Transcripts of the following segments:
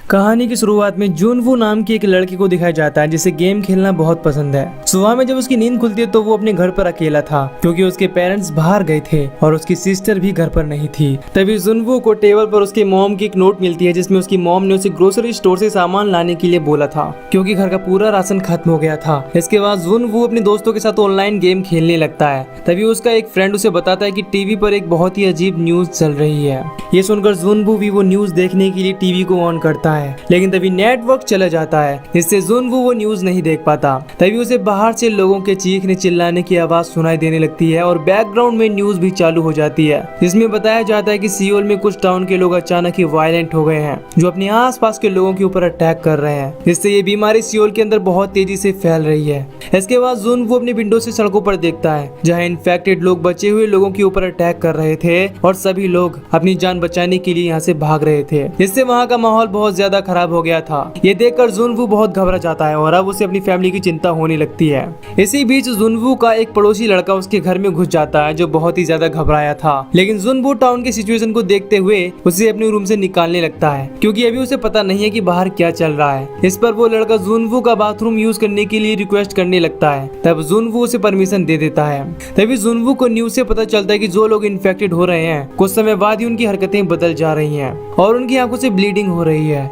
कहानी की शुरुआत में जुनवू नाम की एक लड़की को दिखाया जाता है जिसे गेम खेलना बहुत पसंद है। सुबह में जब उसकी नींद खुलती है तो वो अपने घर पर अकेला था क्योंकि उसके पेरेंट्स बाहर गए थे और उसकी सिस्टर भी घर पर नहीं थी। तभी जुनवू को टेबल पर उसके मॉम की एक नोट मिलती है जिसमें उसकी मॉम ने उसे ग्रोसरी स्टोर से सामान लाने के लिए बोला था क्योंकि घर का पूरा राशन खत्म हो गया था। इसके बाद जुनवू अपने दोस्तों के साथ ऑनलाइन गेम खेलने लगता है। तभी उसका एक फ्रेंड उसे बताता है कि टीवी पर एक बहुत ही अजीब न्यूज चल रही है। ये सुनकर जुनवू भी वो न्यूज देखने के लिए टीवी को ऑन करता है, लेकिन तभी नेटवर्क चला जाता है जिससे जुनवू वो न्यूज नहीं देख पाता। तभी उसे बाहर से लोगों के चीखने चिल्लाने की आवाज सुनाई देने लगती है और बैकग्राउंड में न्यूज भी चालू हो जाती है जिसमें बताया जाता है कि सियोल में कुछ टाउन के लोग अचानक ही वायलेंट हो गए हैं जो अपने आसपास के लोगों के ऊपर अटैक कर रहे हैं, जिससे ये बीमारी सियोल के अंदर बहुत तेजी से फैल रही है। इसके बाद जुनवू अपनी विंडो से सड़कों पर देखता है जहाँ इन्फेक्टेड लोग बचे हुए लोगों के ऊपर अटैक कर रहे थे और सभी लोग अपनी जान बचाने के लिए यहाँ से भाग रहे थे, जिससे वहाँ का माहौल बहुत ज्यादा खराब हो गया था। ये देखकर जुनवू बहुत घबरा जाता है और अब उसे अपनी फैमिली की चिंता होने लगती है। इसी बीच जुनवू का एक पड़ोसी लड़का उसके घर में घुस जाता है जो बहुत ही ज्यादा घबराया था, लेकिन जुनवू टाउन की सिचुएशन को देखते हुए उसे अपने रूम से निकालने लगता है क्योंकि अभी उसे पता नहीं है कि बाहर क्या चल रहा है। इस पर वो लड़का जुनवू का बाथरूम यूज करने के लिए रिक्वेस्ट करने लगता है, तब जुनवू उसे परमिशन दे देता है। तभी जुनवू को न्यूज से पता चलता है कि जो लोग इन्फेक्टेड हो रहे हैं कुछ समय बाद ही उनकी हरकतें बदल जा रही हैं और उनकी आंखों से ब्लीडिंग हो रही है।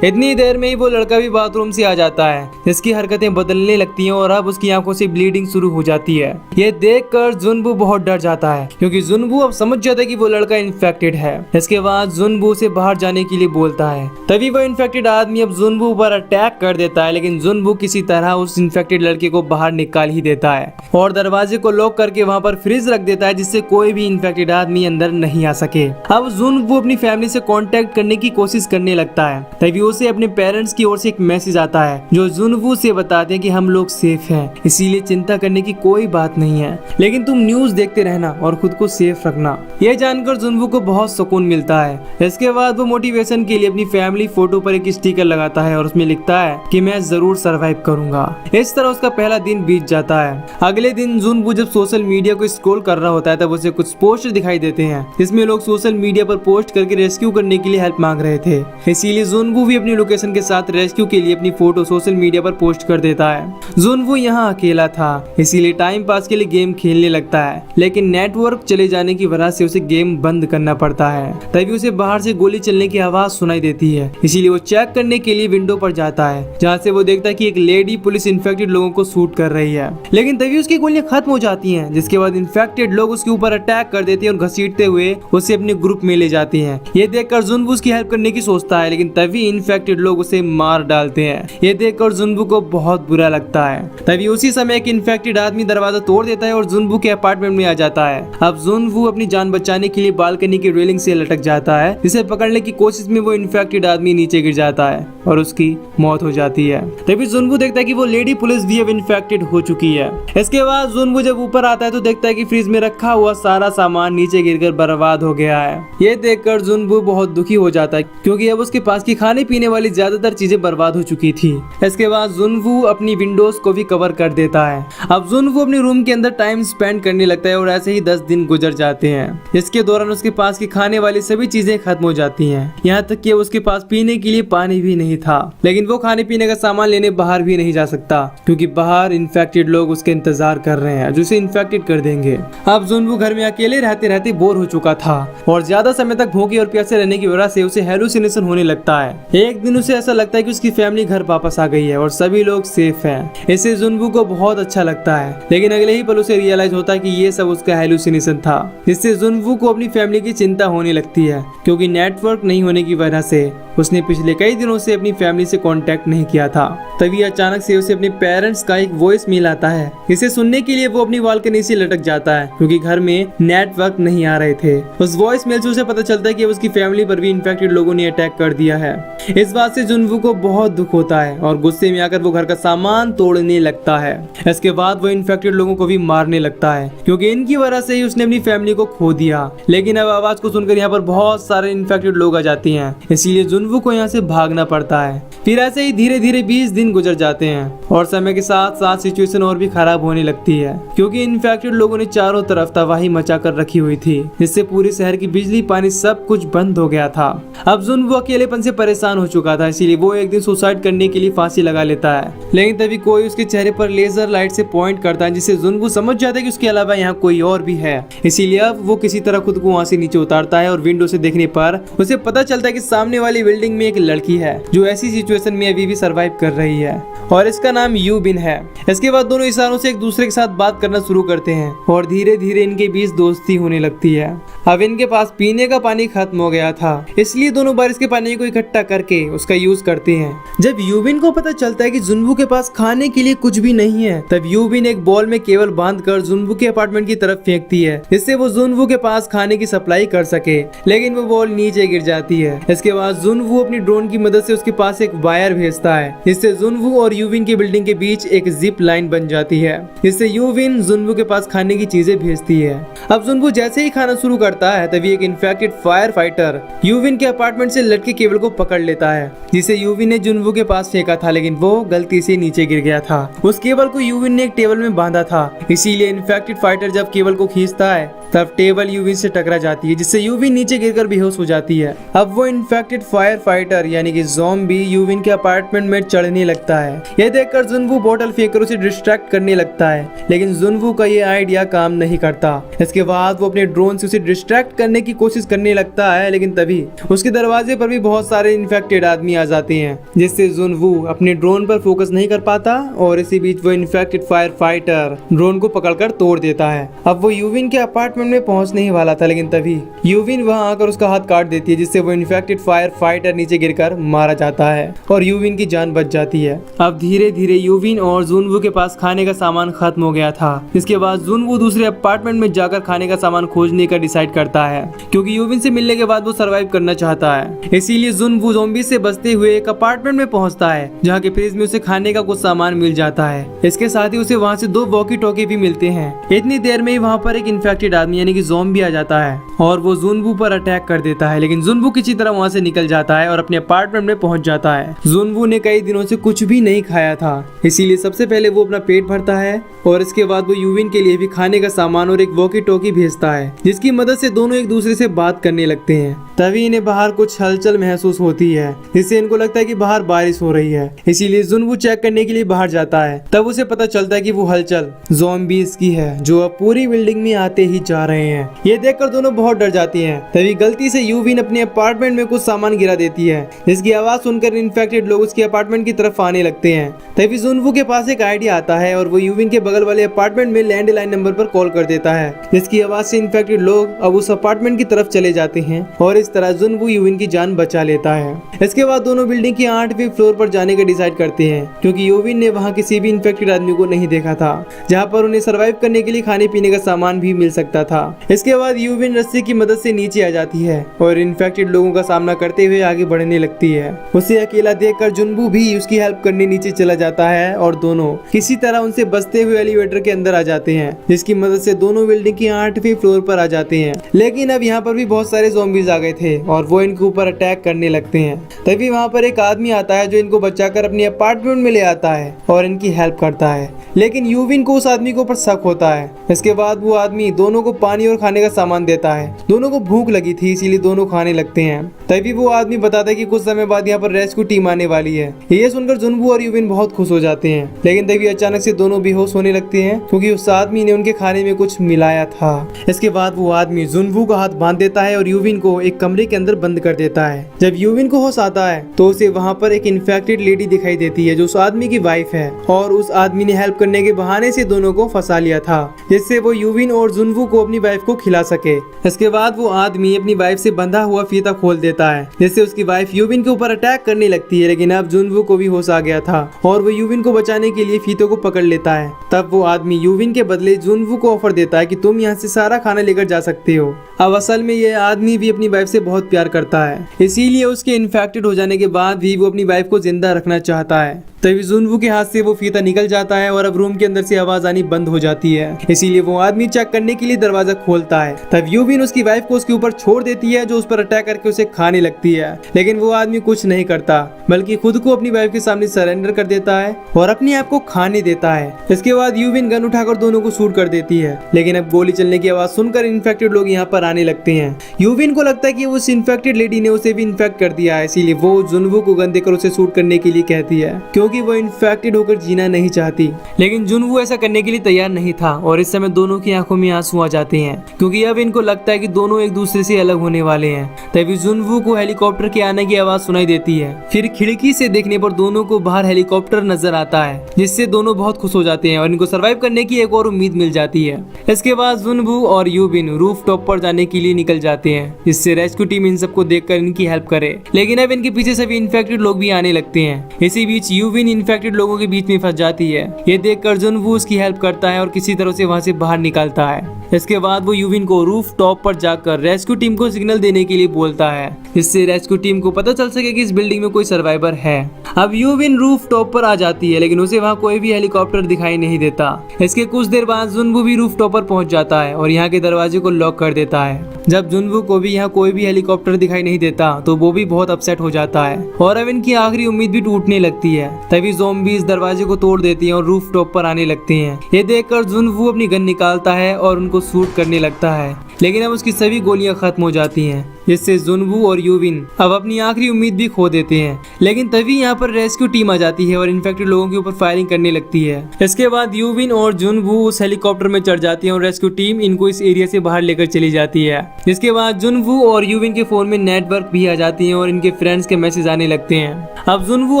इतनी देर में ही वो लड़का भी बाथरूम से आ जाता है जिसकी हरकतें बदलने लगती हैं और अब उसकी आंखों से ब्लीडिंग शुरू हो जाती है। ये देखकर जुनवू बहुत डर जाता है क्योंकि जुनवू अब समझ जाता है कि वो लड़का इन्फेक्टेड है। इसके बाद जुनवू से बाहर जाने के लिए बोलता है। तभी वो इन्फेक्टेड आदमी अब जुनवू पर अटैक कर देता है, लेकिन जुनवू किसी तरह उस इन्फेक्टेड लड़के को बाहर निकाल ही देता है और दरवाजे को लॉक करके वहाँ पर फ्रिज रख देता है जिससे कोई भी इन्फेक्टेड आदमी अंदर नहीं आ सके। अब जुनवू अपनी फैमिली से कांटेक्ट करने की कोशिश करने लगता है। तभी उसे अपने पेरेंट्स की ओर से एक मैसेज आता है जो जुनवू से बताते हैं कि हम लोग सेफ हैं, इसीलिए चिंता करने की कोई बात नहीं है, लेकिन तुम न्यूज देखते रहना और खुद को सेफ रखना। यह जानकर जुनवू को बहुत सुकून मिलता है। इसके बाद वो मोटिवेशन के लिए अपनी फैमिली फोटो पर एक स्टिकर लगाता है और उसमें लिखता है कि मैं जरूर सरवाइव करूंगा। इस तरह उसका पहला दिन बीत जाता है। अगले दिन जुनवू जब सोशल मीडिया को स्क्रॉल कर रहा होता है तब उसे कुछ पोस्ट दिखाई देते हैं जिसमें लोग सोशल मीडिया पर पोस्ट करके रेस्क्यू करने के लिए हेल्प मांग रहे थे। इसीलिए जुनवू भी अपनी लोकेशन के साथ रेस्क्यू के लिए अपनी फोटो सोशल मीडिया पर पोस्ट कर देता है। जुनवू यहाँ अकेला था इसीलिए टाइम पास के लिए गेम खेलने लगता है, लेकिन नेटवर्क चले जाने की वजह से उसे गेम बंद करना पड़ता है। तभी उसे बाहर से गोली चलने की आवाज सुनाई देती है, इसीलिए वो चेक करने के लिए विंडो पर जाता है जहाँ से वो देखता है कि एक लेडी पुलिस इन्फेक्टेड लोगों को शूट कर रही है, लेकिन तभी उसकी गोलियां खत्म हो जाती हैं, जिसके बाद इन्फेक्टेड लोग उसके ऊपर अटैक कर देते हैं और घसीटते हुए उसे अपने ग्रुप में ले जाते हैं। ये देखकर जुनवू उसकी हेल्प करने की सोचता है, लेकिन तभी इन्फेक्टेड लोग उसे मार डालते हैं। ये देखकर जुनवू को बहुत बुरा लगता है। तभी उसी समय एक इन्फेक्टेड आदमी दरवाजा तोड़ देता है और जुनवू के अपार्टमेंट में आ जाता है। अब जुनवू अपनी जान बचाने के लिए बालकनी की रेलिंग से लटक जाता है, जिसे पकड़ने की कोशिश में वो इन्फेक्टेड आदमी नीचे गिर जाता है और उसकी मौत हो जाती है। तभी जुनवू देखता है कि वो लेडी पुलिस भी अब इन्फेक्टेड हो चुकी है। इसके बाद जुनवू जब ऊपर आता है तो देखता है कि फ्रिज में रखा हुआ सारा सामान नीचे गिरकर बर्बाद हो गया है। ये देखकर जुनवू बहुत दुखी हो जाता है क्योंकि अब उसके पास की खाने पीने वाली ज्यादातर चीजें बर्बाद हो चुकी थी। इसके बाद जुनवू अपनी विंडोज को भी कवर कर देता है। अब जुनवू अपने रूम के अंदर टाइम स्पेंड करने लगता है और ऐसे ही 10 दिन गुजर जाते हैं। इसके दौरान उसके पास की खाने वाली सभी चीजें खत्म हो जाती हैं, यहाँ तक कि उसके पास पीने के लिए पानी भी नहीं था, लेकिन वो खाने पीने का सामान लेने बाहर भी नहीं जा सकता क्योंकि बाहर इन्फेक्टेड लोग उसके इंतजार कर रहे हैं जो उसे इन्फेक्टेड कर देंगे। अब जुनवू घर में अकेले रहते रहते बोर हो चुका था और ज्यादा समय तक भूखे और प्यासे रहने की वजह से उसे हेलुसिनेशन होने लगता है। एक दिन उसे ऐसा लगता है कि उसकी फैमिली घर वापस आ गई है और सभी लोग सेफ हैं। इससे जुनवू को बहुत अच्छा लगता है, लेकिन अगले ही पल उसे रियलाइज होता है कि ये सब उसका हेलुसिनेशन था, जिससे जुनवू को अपनी फैमिली की चिंता होने लगती है क्योंकि नेटवर्क नहीं होने की वजह से उसने पिछले कई दिनों से अपनी फैमिली से कांटेक्ट नहीं किया था। तभी अचानक से उसे अपने पेरेंट्स का एक वॉइस मेल आता है। इसे सुनने के लिए वो अपनी बालकनी से लटक जाता है क्योंकि घर में नेटवर्क नहीं आ रहे थे। उस वॉइस मेल से उसे पता चलता है कि उसकी फैमिली पर भी इन्फेक्टेड लोगों ने अटैक कर दिया है। इस बात से जुनवू को बहुत दुख होता है और गुस्से में आकर वो घर का सामान तोड़ने लगता है। इसके बाद वो इन्फेक्टेड लोगों को भी मारने लगता है क्योंकि इनकी वजह से ही उसने अपनी फैमिली को खो दिया। लेकिन अब आवाज को सुनकर यहाँ पर बहुत सारे इन्फेक्टेड लोग आ जाते हैं, इसीलिए जुनवू को यहाँ से भागना पड़ता है। फिर ऐसे ही धीरे धीरे 20 दिन गुजर जाते हैं और समय के साथ साथ सिचुएशन और भी खराब होने लगती है क्योंकि इन्फेक्टेड लोगों ने चारों तरफ तबाही मचा कर रखी हुई थी, जिससे पूरे शहर की बिजली पानी सब कुछ बंद हो गया था। अब जुनवू अकेलेपन से परेशान हो चुका था, इसीलिए वो एक दिन सुसाइड करने के लिए फांसी लगा लेता है। लेकिन तभी कोई उसके चेहरे पर लेजर लाइट से पॉइंट करता है, जिससे जुनवू समझ जाता है कि उसके अलावा यहाँ कोई और भी है। इसीलिए अब वो किसी तरह खुद को वहाँ से नीचे उतारता है और विंडो से देखने पर उसे पता चलता है कि सामने वाली बिल्डिंग में एक लड़की है जो ऐसी सिचुएशन में अभी भी सरवाइव कर रही है और इसका नाम यूबिन है। इसके बाद दोनों इशारों से एक दूसरे के साथ बात करना शुरू करते हैं और धीरे धीरे इनके बीच दोस्ती होने लगती है। अब इनके पास पीने का पानी खत्म हो गया था, इसलिए दोनों बारिश के पानी को इकट्ठा करके उसका यूज करते हैं। जब यूबिन को पता चलता है कि जुनवू के पास खाने के लिए कुछ भी नहीं है, तब यूबिन एक बॉल में केबल बांधकर जुनवू के अपार्टमेंट की तरफ फेंकती है, जिससे वो जुनवू के पास खाने की सप्लाई कर सके। लेकिन वो बॉल नीचे गिर जाती है। इसके बाद जुनवू अपनी ड्रोन की मदद से उसके पास एक वायर भेजता है, जिससे जुनवू और यूबिन की बिल्डिंग के बीच एक जिप लाइन बन जाती है, जिससे यूबिन जुनवू के पास खाने की चीजें भेजती है। अब जुनवू जैसे ही खाना शुरू करता है, तभी एक इन्फेक्टेड फायर फाइटर यूबिन के अपार्टमेंट से लटके केबल को पकड़ लेता है, जिसे यूबिन ने जुनवू के पास फेंका था, लेकिन वो गलती से नीचे गिर गया था। उस केबल को यूबिन ने एक टेबल में बांधा था, इसीलिए इन्फेक्टेड फाइटर जब केबल को खींचता है तब टेबल यूबिन से टकरा जाती है, जिससे यूबिन नीचे गिरकर बेहोश हो जाती है। अब वो इन्फेक्टेड फायर फाइटर यानी कि ज़ॉम्बी यूबिन के अपार्टमेंट में चढ़ने लगता है। यह देखकर जुनवू बोतल फेंककर उसे डिस्ट्रैक्ट करने लगता है, लेकिन जुनवू का ये आइडिया काम नहीं करता। इसके बाद वो अपने ड्रोन से उसे डिस्ट्रैक्ट करने की कोशिश करने लगता है, लेकिन तभी उसके दरवाजे पर भी बहुत सारे इन्फेक्टेड आदमी आ जाते हैं, जिससे जुनवू अपने ड्रोन पर फोकस नहीं कर पाता और इसी बीच वो इन्फेक्टेड फायर फाइटर ड्रोन को पकड़कर तोड़ देता है। अब वो यूबिन के अपार्टमेंट में पहुंचने ही वाला था, लेकिन तभी यूबिन वहां आकर उसका हाथ काट देती है, जिससे वो इन्फेक्टेड फायर फाइटर नीचे गिरकर मारा जाता है और यूबिन की जान बच जाती है। अब धीरे धीरे यूबिन और जुनवू के पास खाने का सामान खत्म हो गया था। इसके बाद जुनवू दूसरे अपार्टमेंट में जाकर खाने का सामान खोजने का डिसाइड करता है, क्योंकि यूबिन से मिलने के बाद वो सरवाइव करना चाहता है। इसीलिए जुनवू ज़ॉम्बी से बचते हुए एक अपार्टमेंट में पहुंचता है, जहाँ के फ्रिज में उसे खाने का कुछ सामान मिल जाता है। इसके साथ ही उसे वहाँ से 2 वॉकी टॉकी भी मिलते हैं। इतनी देर में ही वहाँ पर एक इन्फेक्टेड आदमी यानी कि ज़ॉम्बी आ जाता है और वो जुनवू पर अटैक कर देता है, लेकिन जुनवू किसी तरह वहाँ से निकल जाता है और अपने अपार्टमेंट में पहुंच जाता है। जुनवू ने कई दिनों से कुछ भी नहीं खाया था, इसीलिए सबसे पहले वो अपना पेट भरता है और इसके बाद वो यूबिन के लिए भी खाने का सामान और एक वॉकी टॉकी भेजता है, जिसकी मदद से दोनों एक दूसरे से बात करने लगते हैं। तभी इन्हें बाहर कुछ हलचल महसूस होती है, जिससे इनको लगता है कि बाहर बारिश हो रही है। इसीलिए जुनवू चेक करने के लिए बाहर जाता है। तब उसे पता चलता है कि वो हलचल ज़ॉम्बीज़ की है, जो अब पूरी बिल्डिंग में आते ही जा रहे हैं। ये देखकर दोनों बहुत डर जाती हैं। तभी गलती से यूबिन अपने अपार्टमेंट में कुछ सामान गिरा देती है, जिसकी आवाज सुनकर इन्फेक्टेड लोग उसके अपार्टमेंट की तरफ आने लगते हैं। तभी जुनवू के पास एक आइडिया आता है और वो यूबिन के बगल वाले अपार्टमेंट में लैंडलाइन नंबर पर कॉल कर देता है, जिसकी आवाज से इन्फेक्टेड लोग अब उस अपार्टमेंट की तरफ चले जाते हैं और इस तरह जुनवू यूबिन की जान बचा लेता है। इसके बाद दोनों बिल्डिंग के 8वें फ्लोर पर जाने का डिसाइड करते हैं, क्योंकि यूबिन ने वहाँ किसी भी इन्फेक्टेड आदमी को नहीं देखा था, जहाँ पर उन्हें सर्वाइव करने के लिए खाने पीने का सामान भी मिल सकता था। इसके बाद यूबिन रस्सी की मदद से नीचे आ जाती है और इन्फेक्टेड लोगों का सामना करते हुए आगे बढ़ने लगती है। उसे अकेला देखकर जुनवू भी उसकी हेल्प करने नीचे चला जाता है और दोनों किसी तरह उनसे बचते हुए एलिवेटर के अंदर आ जाते हैं, जिसकी मदद से दोनों बिल्डिंग की 8वीं फ्लोर पर आ जाते हैं। लेकिन अब यहाँ पर भी बहुत सारे ज़ॉम्बीज़ आ गए थे और वो इनके ऊपर अटैक करने लगते हैं। तभी वहाँ पर एक आदमी आता है जो इनको बचाकर अपने अपार्टमेंट में ले आता है और इनकी हेल्प करता है, लेकिन यूबिन को उस आदमी के ऊपर शक होता है। इसके बाद वो आदमी दोनों को पानी और खाने का सामान देता है। दोनों को भूख लगी थी, इसीलिए दोनों खाने लगते हैं। तभी वो आदमी बताता है कि कुछ समय बाद यहाँ पर रेस्क्यू टीम आने वाली है। ये सुनकर जुनवू और यूबिन बहुत खुश हो जाते हैं, लेकिन तभी अचानक से दोनों बेहोश होने लगते हैं, क्योंकि उस आदमी ने उनके खाने में कुछ मिलाया था। इसके बाद वो आदमी जुनवू का हाथ बांध देता है और यूबिन को एक कमरे के अंदर बंद कर देता है। जब यूबिन को होश आता है तो उसे वहाँ पर एक इन्फेक्टेड लेडी दिखाई देती है, जो उस आदमी की वाइफ है, और उस आदमी ने हेल्प करने के बहाने से दोनों को फंसा लिया था, जिससे वो यूबिन और जुनवू को अपनी वाइफ को खिला सके। इसके बाद वो आदमी अपनी वाइफ से बंधा हुआ फीता खोल देता है, जिससे उसकी वाइफ यूबिन के ऊपर अटैक करने लगती है। लेकिन अब जुनवू को भी होश आ गया था और वो यूबिन को बचाने के लिए फीतों को पकड़ लेता है। तब वो आदमी यूबिन के बदले जुनवू को ऑफर देता है कि तुम यहाँ से सारा खाना लेकर जा सकते हो। अब असल में ये आदमी भी अपनी वाइफ से बहुत प्यार करता है, इसीलिए उसके इन्फेक्टेड हो जाने के बाद भी वो अपनी वाइफ को जिंदा रखना चाहता है। तभी जुनवू के हाथ से वो फीता निकल जाता है और अब रूम के अंदर से आवाज आनी बंद हो जाती है। इसीलिए वो आदमी चेक करने के लिए दरवाजा खोलता है। तब यूविन उसकी वाइफ को उसके ऊपर छोड़ देती है, जो उस पर अटैक करके उसे खाने लगती है। लेकिन वो आदमी कुछ नहीं करता, बल्कि खुद को अपनी वाइफ के सामने सरेंडर कर देता है और अपने आप को खाने देता है। इसके बाद यूविन गन उठाकर दोनों को शूट कर देती है। लेकिन अब गोली चलने की आवाज सुनकर इन्फेक्टेड लोग यहाँ पर आने लगते हैं। यूविन को लगता है कि उस इन्फेक्टेड लेडी ने उसे भी इन्फेक्ट कर दिया है, इसीलिए वो जुनवू को गन देकर उसे शूट करने के लिए कहती है, क्योंकि वो इन्फेक्टेड होकर जीना नहीं चाहती। लेकिन जुनवू ऐसा करने के लिए तैयार नहीं था और इस समय दोनों की आंखों में आंसू आ जाते हैं, क्योंकि अब इनको लगता है कि दोनों एक दूसरे से अलग होने वाले हैं। तभी जुनवू को हेलीकॉप्टर के आने की आवाज सुनाई देती है। फिर खिड़की से देखने पर दोनों को बाहर हेलीकॉप्टर नजर आता है, जिससे दोनों बहुत खुश हो जाते हैं और इनको सर्वाइव करने की एक और उम्मीद मिल जाती है। इसके बाद जुनवू और यूविन रूफ टॉप पर जाने के लिए निकल जाते हैं, जिससे रेस्क्यू टीम इन सबको देखकर इनकी हेल्प करे। लेकिन अब इनके पीछे सभी इन्फेक्टेड लोग भी आने लगते हैं। इसी बीच यूविन इन्फेक्टेड लोगों के बीच में फंस जाती है। ये देखकर जुनवू उसकी हेल्प करता है और किसी तरह से वहां से बाहर निकालता है। इसके बाद वो यूविन को रूफ टॉप पर जाकर रेस्क्यू टीम को सिग्नल देने के लिए बोलता है, जिससे रेस्क्यू टीम को पता चल सके कि इस बिल्डिंग में कोई सर्वाइवर है। अब यूविन रूफ टॉप पर आ जाती है, लेकिन उसे वहाँ कोई भी हेलीकॉप्टर दिखाई नहीं देता। इसके कुछ देर बाद जुनवू भी रूफ टॉप पर पहुंच जाता है और यहाँ के दरवाजे को लॉक कर देता है। जब जुनवू को भी यहाँ कोई भी हेलीकॉप्टर दिखाई नहीं देता तो वो भी बहुत अपसेट हो जाता है और अब इनकी आखिरी उम्मीद भी टूटने लगती है। तभी ज़ॉम्बीज़ दरवाजे को तोड़ देती हैं और रूफ टॉप पर आने लगते हैं। ये देखकर जुनवू अपनी गन निकालता है और उनको शूट करने लगता है, लेकिन अब उसकी सभी गोलियां खत्म हो जाती हैं, जिससे जुनवू और यूविन अब अपनी आखिरी उम्मीद भी खो देते हैं। लेकिन तभी यहाँ पर रेस्क्यू टीम आ जाती है और इन्फेक्टेड लोगों के ऊपर फायरिंग करने लगती है। इसके बाद यूविन और जुनवू उस हेलीकॉप्टर में चढ़ जाती है और रेस्क्यू टीम इनको इस एरिया से बाहर लेकर चली जाती है। जिसके बाद जुनवू और यूविन के फोन में नेटवर्क भी आ जाती है और इनके फ्रेंड्स के मैसेज आने लगते हैं। अब जुनवू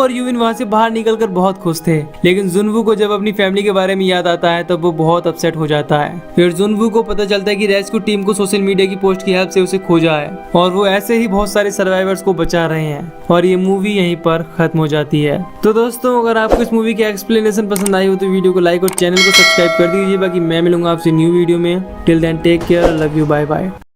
और यूविन वहाँ से बाहर निकलकर बहुत खुश थे, लेकिन जुनवू को जब अपनी फैमिली के बारे में याद आता है तब वो बहुत अपसेट हो जाता है। फिर जुनवू को पता चलता है कि रेस्क्यू टीम को सोशल मीडिया की पोस्ट की हेल्प से उसे खोजा है और वो ऐसे ही बहुत सारे सर्वाइवर्स को बचा रहे हैं और ये मूवी यहीं पर खत्म हो जाती है। तो दोस्तों, अगर आपको इस मूवी की एक्सप्लेनेशन पसंद आई हो तो वीडियो को लाइक और चैनल को सब्सक्राइब कर दीजिए। बाकी मैं मिलूंगा आपसे न्यू वीडियो में। Till then take care, love you, bye bye.